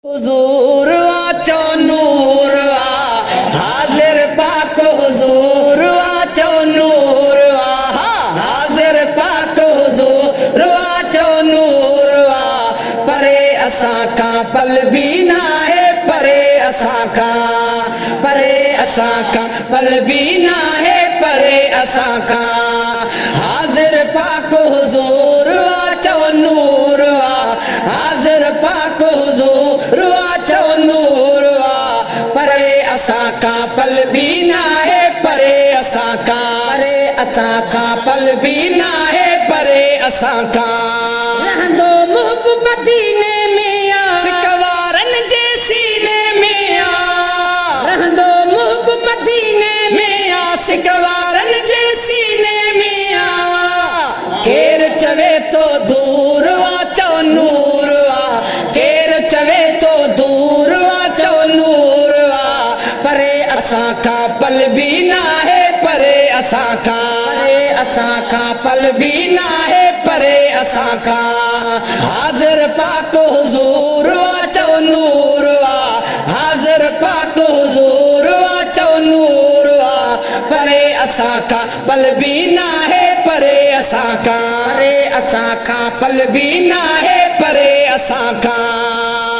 हुजूर वाचो नूर वा हाजिर पाक हुजूर वाचो नूर वा हाजिर पाक हुजूर वाचो नूर वा परे असां का पल भी ना है परे असां का पल भी ना है परे असां का हाजिर पाक हुजूर वाचो नूर वा हाजिर पाक हुजूर वाचो नूर वा परे असां का पल भी ना है परे असां का पल भी ना है परे असां का रहंदो मुहब मदीने में आ सिकवारन जे सीने में आ रहंदो मुहब मदीने में आ सिकवारन जे सीने में आ केर चवे तो दूर वाचो नूर वा केर चवे तो दूर वाचो नूर वा परे असां का पल भी ना है परे असां का पल भी ना है परे असां का हाजिर पाक हुजूर वाचो नूर वा हाजिर पाक हुजूर वाचो नूर वा परे असां का पल भी ना है परे असां का पल भी ना है परे असां का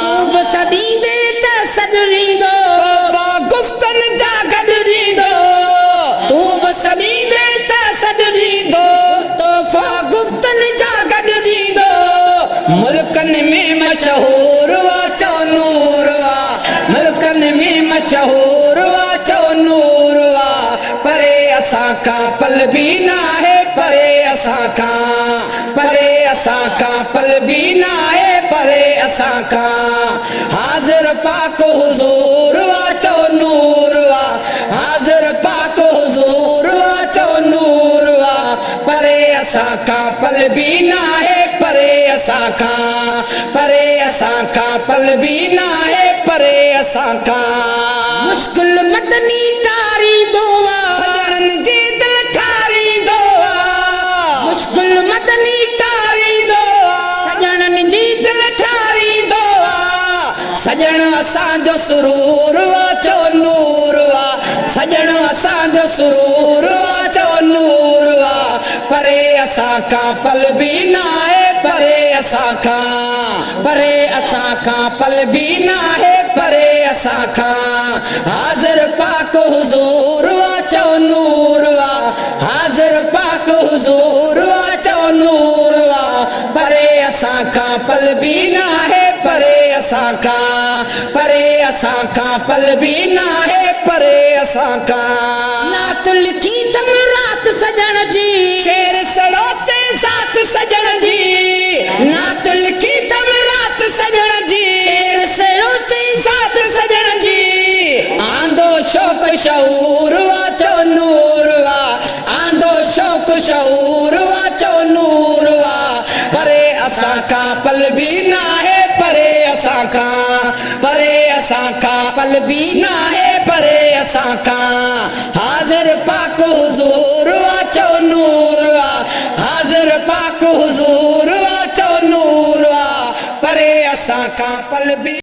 खूब सदी दे त सजरींदो तोहफ़ा गुफ्तन जा गॾरींदो तूं बि सदी दे त सजरींदो तोहफ़ा गुफ्तन जा गॾरींदो मुल्कनि में मशहूर वाचो नूर वा मुल्कनि में मशहूर वाचो नूर वा परे असां का पल भी ना है परे असां का पल भी ना है परे असां का हाजिर पाक हुजूर वाचो नूर वा हाजिर पाक हुजूर वाचो नूर वा परे असां का पल भी ना है परे असां का पल भी ना है परे असां का मुश्किल मदनी तारी दोआ सजणनि जी दिल ठारी दोआ मुश्किल मदनी तारी दोआ सजणनि जी दिल ठारी दोआ सजण असांजो सुरूर वाचो नूर वा सजण असांजो सुरूर वाचो नूर वा परे असां का पल भी ना है परे असां का पल भी ना है परे असां का हाजिर पाक हुजूर वाचो नूर वा हाजिर पाक हुजूर वाचो नूर वा परे असां का पल भी ना है परे असां का पल भी ना है परे असां का नात लिखी तम रात सजण जी शेर सड़ोचे साथ सजण जी नात लिखी तम रात सजण जी शेर सरोचे साथ सजण जी आंदो शौक शऊर वाचो नूर वा आंदो शौक शऊर वाचो नूर वा परे असां का पल भी ना है परे असां का पल भी ना है परे असां का हाजिर पाक हुजूर वाचो नूर वा हाजिर पाक हुजूर वाचो नूर वा परे असां का पल भी